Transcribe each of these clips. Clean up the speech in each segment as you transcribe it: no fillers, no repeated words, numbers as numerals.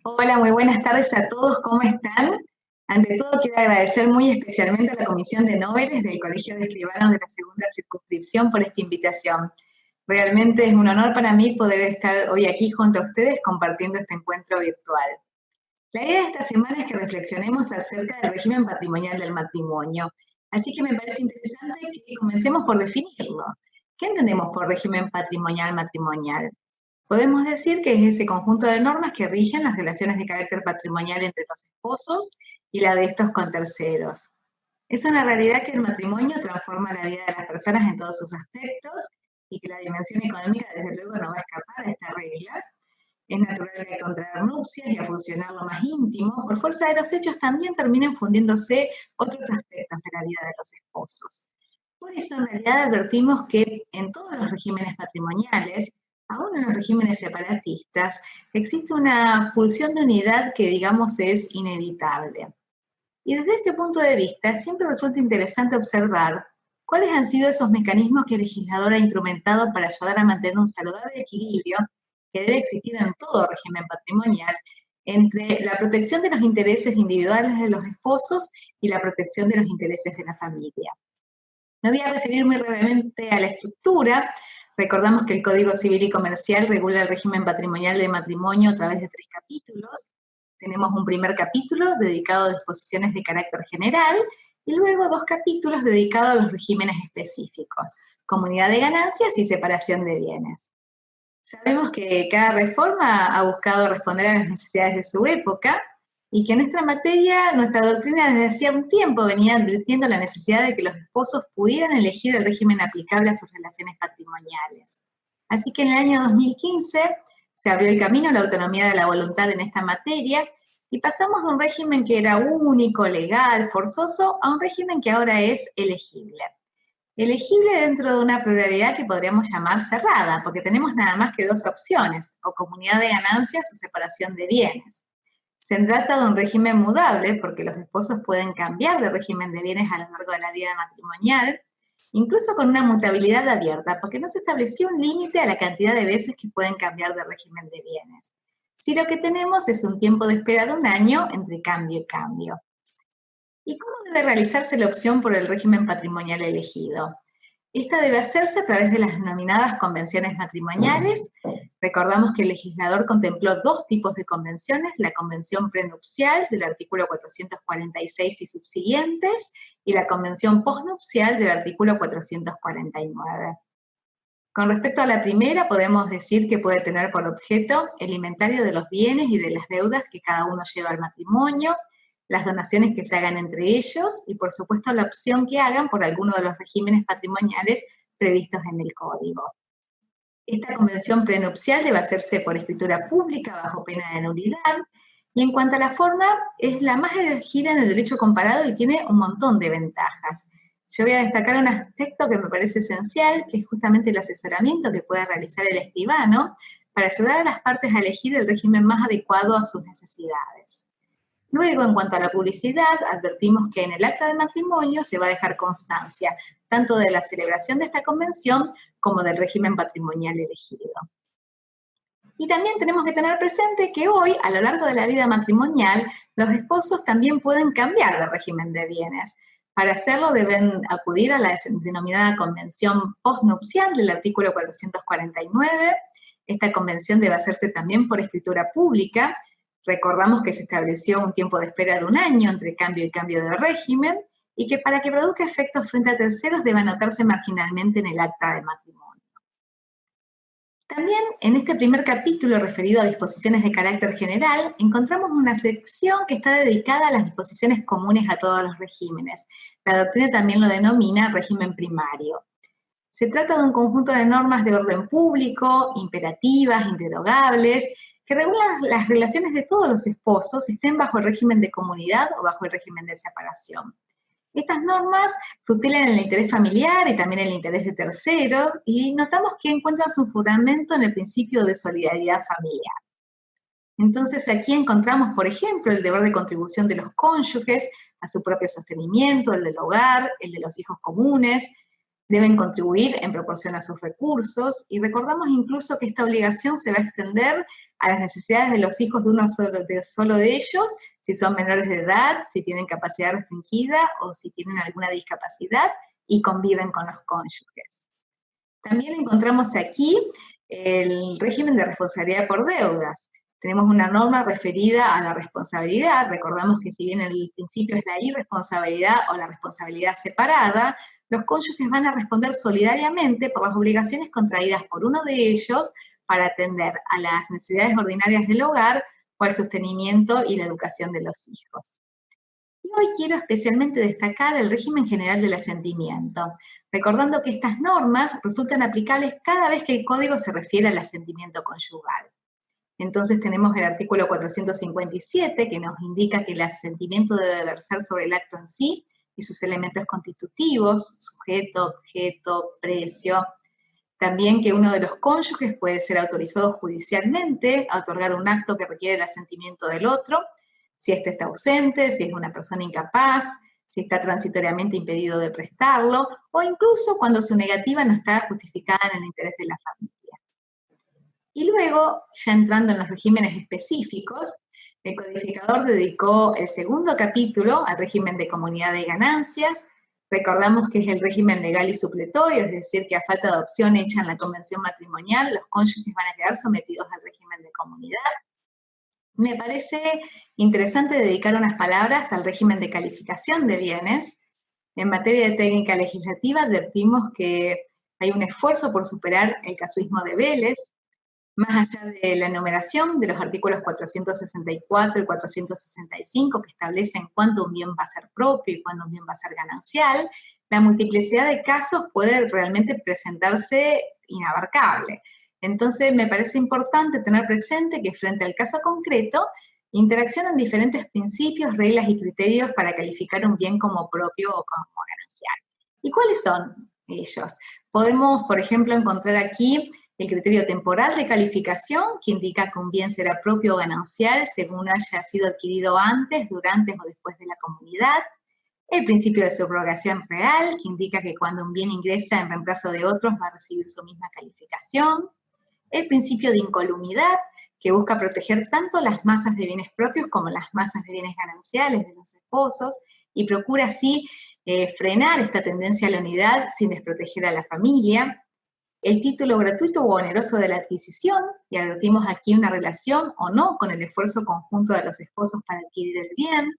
Hola, muy buenas tardes a todos, ¿cómo están? Ante todo, quiero agradecer muy especialmente a la Comisión de Noveles del Colegio de Escribanos de la Segunda Circunscripción por esta invitación. Realmente es un honor para mí poder estar hoy aquí junto a ustedes compartiendo este encuentro virtual. La idea de esta semana es que reflexionemos acerca del régimen patrimonial del matrimonio, así que me parece interesante que comencemos por definirlo. ¿Qué entendemos por régimen patrimonial matrimonial? Podemos decir que es ese conjunto de normas que rigen las relaciones de carácter patrimonial entre los esposos y la de estos con terceros. Es una realidad que el matrimonio transforma la vida de las personas en todos sus aspectos y que la dimensión económica desde luego no va a escapar a esta regla. Es natural que al contraer nupcias y a fusionar lo más íntimo, por fuerza de los hechos también terminen fundiéndose otros aspectos de la vida de los esposos. Por eso en realidad advertimos que en todos los regímenes patrimoniales, aún en los regímenes separatistas, existe una pulsión de unidad que digamos es inevitable. Y desde este punto de vista siempre resulta interesante observar cuáles han sido esos mecanismos que el legislador ha instrumentado para ayudar a mantener un saludable equilibrio que debe existir en todo régimen patrimonial entre la protección de los intereses individuales de los esposos y la protección de los intereses de la familia. Me voy a referir muy brevemente a la estructura. Recordamos que el Código Civil y Comercial regula el régimen patrimonial de matrimonio a través de 3 capítulos. Tenemos un primer capítulo dedicado a disposiciones de carácter general y luego 2 capítulos dedicados a los regímenes específicos, comunidad de ganancias y separación de bienes. Sabemos que cada reforma ha buscado responder a las necesidades de su época y que en esta materia nuestra doctrina desde hacía un tiempo venía advirtiendo la necesidad de que los esposos pudieran elegir el régimen aplicable a sus relaciones patrimoniales. Así que en el año 2015 se abrió el camino a la autonomía de la voluntad en esta materia y pasamos de un régimen que era único, legal, forzoso, a un régimen que ahora es elegible. Elegible dentro de una pluralidad que podríamos llamar cerrada, porque tenemos nada más que 2 opciones, o comunidad de ganancias o separación de bienes. Se trata de un régimen mudable, porque los esposos pueden cambiar de régimen de bienes a lo largo de la vida matrimonial, incluso con una mutabilidad abierta, porque no se estableció un límite a la cantidad de veces que pueden cambiar de régimen de bienes. Si lo que tenemos es un tiempo de espera de 1 año entre cambio y cambio. ¿Y cómo debe realizarse la opción por el régimen patrimonial elegido? Esta debe hacerse a través de las denominadas convenciones matrimoniales. Recordamos que el legislador contempló 2 tipos de convenciones, la convención prenupcial del artículo 446 y subsiguientes, y la convención postnupcial del artículo 449. Con respecto a la primera, podemos decir que puede tener por objeto el inventario de los bienes y de las deudas que cada uno lleva al matrimonio, las donaciones que se hagan entre ellos y, por supuesto, la opción que hagan por alguno de los regímenes patrimoniales previstos en el Código. Esta convención prenupcial debe hacerse por escritura pública bajo pena de nulidad y en cuanto a la forma, es la más elegida en el derecho comparado y tiene un montón de ventajas. Yo voy a destacar un aspecto que me parece esencial, que es justamente el asesoramiento que puede realizar el escribano para ayudar a las partes a elegir el régimen más adecuado a sus necesidades. Luego, en cuanto a la publicidad, advertimos que en el acta de matrimonio se va a dejar constancia tanto de la celebración de esta convención como del régimen patrimonial elegido. Y también tenemos que tener presente que hoy, a lo largo de la vida matrimonial, los esposos también pueden cambiar de régimen de bienes. Para hacerlo deben acudir a la denominada convención postnupcial del artículo 449. Esta convención debe hacerse también por escritura pública. Recordamos que se estableció un tiempo de espera de 1 año entre cambio y cambio de régimen y que para que produzca efectos frente a terceros debe anotarse marginalmente en el acta de matrimonio. También en este primer capítulo referido a disposiciones de carácter general, encontramos una sección que está dedicada a las disposiciones comunes a todos los regímenes. La doctrina también lo denomina régimen primario. Se trata de un conjunto de normas de orden público, imperativas, interrogables, que regulan las relaciones de todos los esposos, estén bajo el régimen de comunidad o bajo el régimen de separación. Estas normas tutelan el interés familiar y también el interés de terceros y notamos que encuentran su fundamento en el principio de solidaridad familiar. Entonces aquí encontramos, por ejemplo, el deber de contribución de los cónyuges a su propio sostenimiento, el del hogar, el de los hijos comunes, deben contribuir en proporción a sus recursos y recordamos incluso que esta obligación se va a extender a las necesidades de los hijos de uno solo de ellos, si son menores de edad, si tienen capacidad restringida o si tienen alguna discapacidad y conviven con los cónyuges. También encontramos aquí el régimen de responsabilidad por deudas. Tenemos una norma referida a la responsabilidad. Recordamos que si bien el principio es la irresponsabilidad o la responsabilidad separada, los cónyuges van a responder solidariamente por las obligaciones contraídas por uno de ellos para atender a las necesidades ordinarias del hogar o al sostenimiento y la educación de los hijos. Y hoy quiero especialmente destacar el régimen general del asentimiento, recordando que estas normas resultan aplicables cada vez que el código se refiere al asentimiento conyugal. Entonces tenemos el artículo 457 que nos indica que el asentimiento debe versar sobre el acto en sí y sus elementos constitutivos, sujeto, objeto, precio. También que uno de los cónyuges puede ser autorizado judicialmente a otorgar un acto que requiere el asentimiento del otro, si éste está ausente, si es una persona incapaz, si está transitoriamente impedido de prestarlo, o incluso cuando su negativa no está justificada en el interés de la familia. Y luego, ya entrando en los regímenes específicos, el codificador dedicó el segundo capítulo al régimen de comunidad de ganancias. Recordamos que es el régimen legal y supletorio, es decir, que a falta de adopción hecha en la convención matrimonial, los cónyuges van a quedar sometidos al régimen de comunidad. Me parece interesante dedicar unas palabras al régimen de calificación de bienes. En materia de técnica legislativa advertimos que hay un esfuerzo por superar el casuismo de Vélez, más allá de la enumeración de los artículos 464 y 465 que establecen cuándo un bien va a ser propio y cuándo un bien va a ser ganancial, la multiplicidad de casos puede realmente presentarse inabarcable. Entonces me parece importante tener presente que frente al caso concreto, interaccionan diferentes principios, reglas y criterios para calificar un bien como propio o como ganancial. ¿Y cuáles son ellos? Podemos, por ejemplo, encontrar aquí el criterio temporal de calificación, que indica que un bien será propio o ganancial según haya sido adquirido antes, durante o después de la comunidad. El principio de subrogación real, que indica que cuando un bien ingresa en reemplazo de otros va a recibir su misma calificación. El principio de incolumidad, que busca proteger tanto las masas de bienes propios como las masas de bienes gananciales de los esposos y procura así frenar esta tendencia a la unidad sin desproteger a la familia. El título gratuito o oneroso de la adquisición, y advertimos aquí una relación o no con el esfuerzo conjunto de los esposos para adquirir el bien.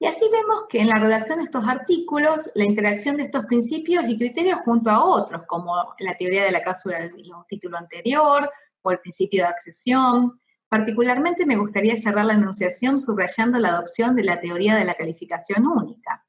Y así vemos que en la redacción de estos artículos, la interacción de estos principios y criterios junto a otros, como la teoría de la cláusula de un título anterior o el principio de accesión. Particularmente me gustaría cerrar la enunciación subrayando la adopción de la teoría de la calificación única.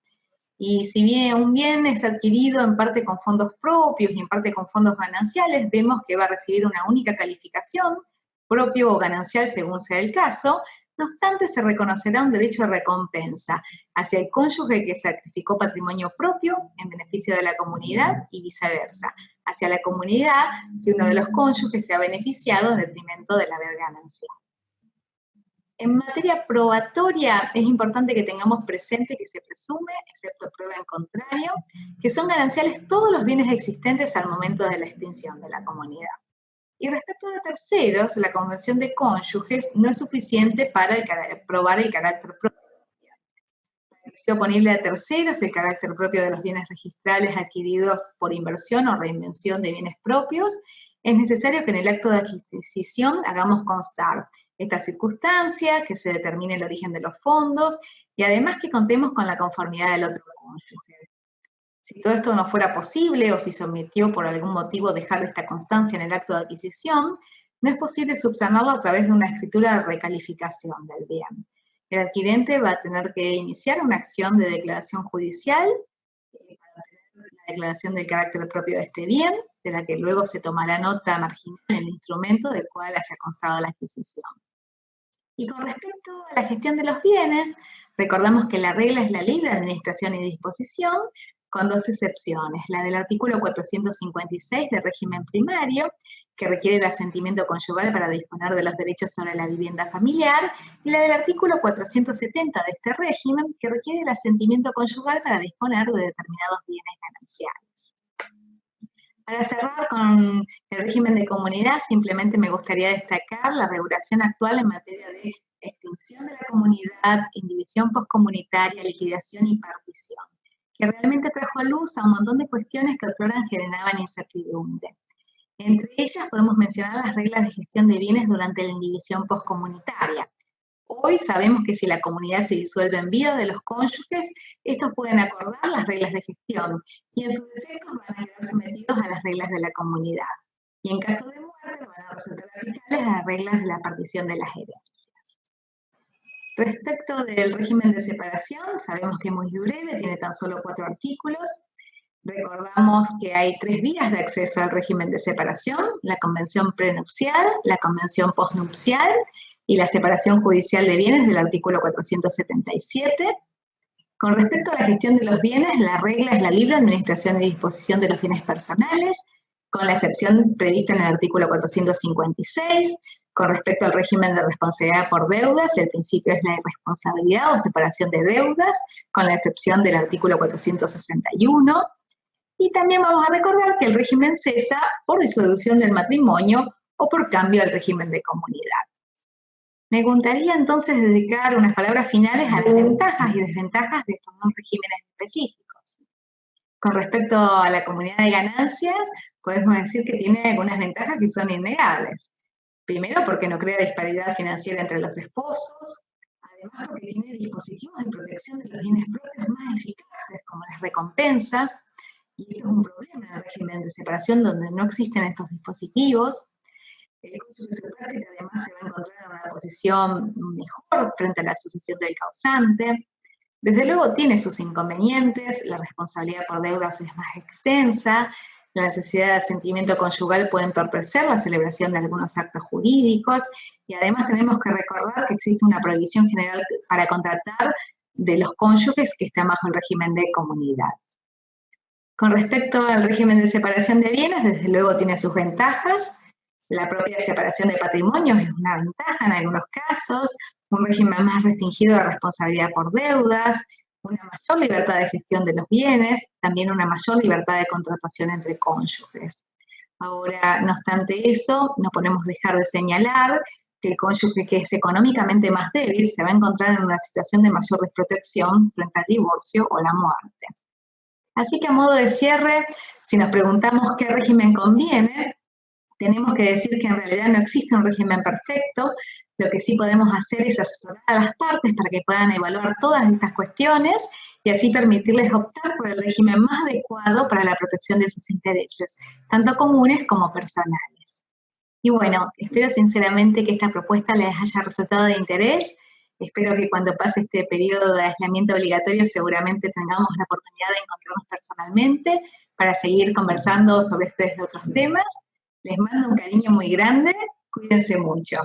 Y si bien un bien es adquirido en parte con fondos propios y en parte con fondos gananciales, vemos que va a recibir una única calificación, propio o ganancial según sea el caso. No obstante, se reconocerá un derecho de recompensa hacia el cónyuge que sacrificó patrimonio propio en beneficio de la comunidad y viceversa, hacia la comunidad si uno de los cónyuges se ha beneficiado en detrimento del haber gananciado. En materia probatoria, es importante que tengamos presente que se presume, excepto prueba en contrario, que son gananciales todos los bienes existentes al momento de la extinción de la comunidad. Y respecto a terceros, la convención de cónyuges no es suficiente para probar el carácter propio. Es oponible a terceros el carácter propio de los bienes registrables adquiridos por inversión o reinvención de bienes propios. Es necesario que en el acto de adquisición hagamos constar esta circunstancia, que se determine el origen de los fondos y además que contemos con la conformidad del otro cónyuge. Si todo esto no fuera posible o si se omitió por algún motivo dejar esta constancia en el acto de adquisición, no es posible subsanarlo a través de una escritura de recalificación del bien. El adquirente va a tener que iniciar una acción de declaración judicial para obtener la declaración del carácter propio de este bien, de la que luego se tomará nota marginal en el instrumento del cual haya constado la adquisición. Y con respecto a la gestión de los bienes, recordamos que la regla es la libre administración y disposición, con dos excepciones, la del artículo 456 del régimen primario, que requiere el asentimiento conyugal para disponer de los derechos sobre la vivienda familiar, y la del artículo 470 de este régimen, que requiere el asentimiento conyugal para disponer de determinados bienes gananciales. Para cerrar con el régimen de comunidad, simplemente me gustaría destacar la regulación actual en materia de extinción de la comunidad, indivisión poscomunitaria, liquidación y partición, que realmente trajo a luz a un montón de cuestiones que otrora generaban incertidumbre. Entre ellas podemos mencionar las reglas de gestión de bienes durante la indivisión poscomunitaria. Hoy sabemos que si la comunidad se disuelve en vida de los cónyuges, estos pueden acordar las reglas de gestión y en sus defectos van a quedar sometidos a las reglas de la comunidad. Y en caso de muerte van a resultar aplicables las reglas de la partición de las herencias. Respecto del régimen de separación, sabemos que es muy breve, tiene tan solo 4 artículos. Recordamos que hay 3 vías de acceso al régimen de separación: la convención prenupcial, la convención postnupcial y la separación judicial de bienes del artículo 477. Con respecto a la gestión de los bienes, la regla es la libre administración y disposición de los bienes personales, con la excepción prevista en el artículo 456. Con respecto al régimen de responsabilidad por deudas, el principio es la irresponsabilidad o separación de deudas, con la excepción del artículo 461. Y también vamos a recordar que el régimen cesa por disolución del matrimonio o por cambio al régimen de comunidad. Me gustaría entonces dedicar unas palabras finales a las ventajas y desventajas de estos 2 regímenes específicos. Con respecto a la comunidad de ganancias, podemos decir que tiene algunas ventajas que son innegables. Primero, porque no crea disparidad financiera entre los esposos. Además, porque tiene dispositivos de protección de los bienes propios más eficaces, como las recompensas. Y esto es un problema en el régimen de separación donde no existen estos dispositivos. El cónyuge sepárate además se va a encontrar en una posición mejor frente a la sucesión del causante. Desde luego tiene sus inconvenientes, la responsabilidad por deudas es más extensa, la necesidad de asentimiento conyugal puede entorpecer la celebración de algunos actos jurídicos, y además tenemos que recordar que existe una prohibición general para contratar de los cónyuges que están bajo el régimen de comunidad. Con respecto al régimen de separación de bienes, desde luego tiene sus ventajas. La propia separación de patrimonios es una ventaja en algunos casos, un régimen más restringido de responsabilidad por deudas, una mayor libertad de gestión de los bienes, también una mayor libertad de contratación entre cónyuges. Ahora, no obstante eso, no podemos dejar de señalar que el cónyuge que es económicamente más débil se va a encontrar en una situación de mayor desprotección frente al divorcio o la muerte. Así que a modo de cierre, si nos preguntamos qué régimen conviene, tenemos que decir que en realidad no existe un régimen perfecto. Lo que sí podemos hacer es asesorar a las partes para que puedan evaluar todas estas cuestiones y así permitirles optar por el régimen más adecuado para la protección de sus intereses, tanto comunes como personales. Y bueno, espero sinceramente que esta propuesta les haya resultado de interés. Espero que cuando pase este periodo de aislamiento obligatorio seguramente tengamos la oportunidad de encontrarnos personalmente para seguir conversando sobre estos y otros temas. Les mando un cariño muy grande, cuídense mucho.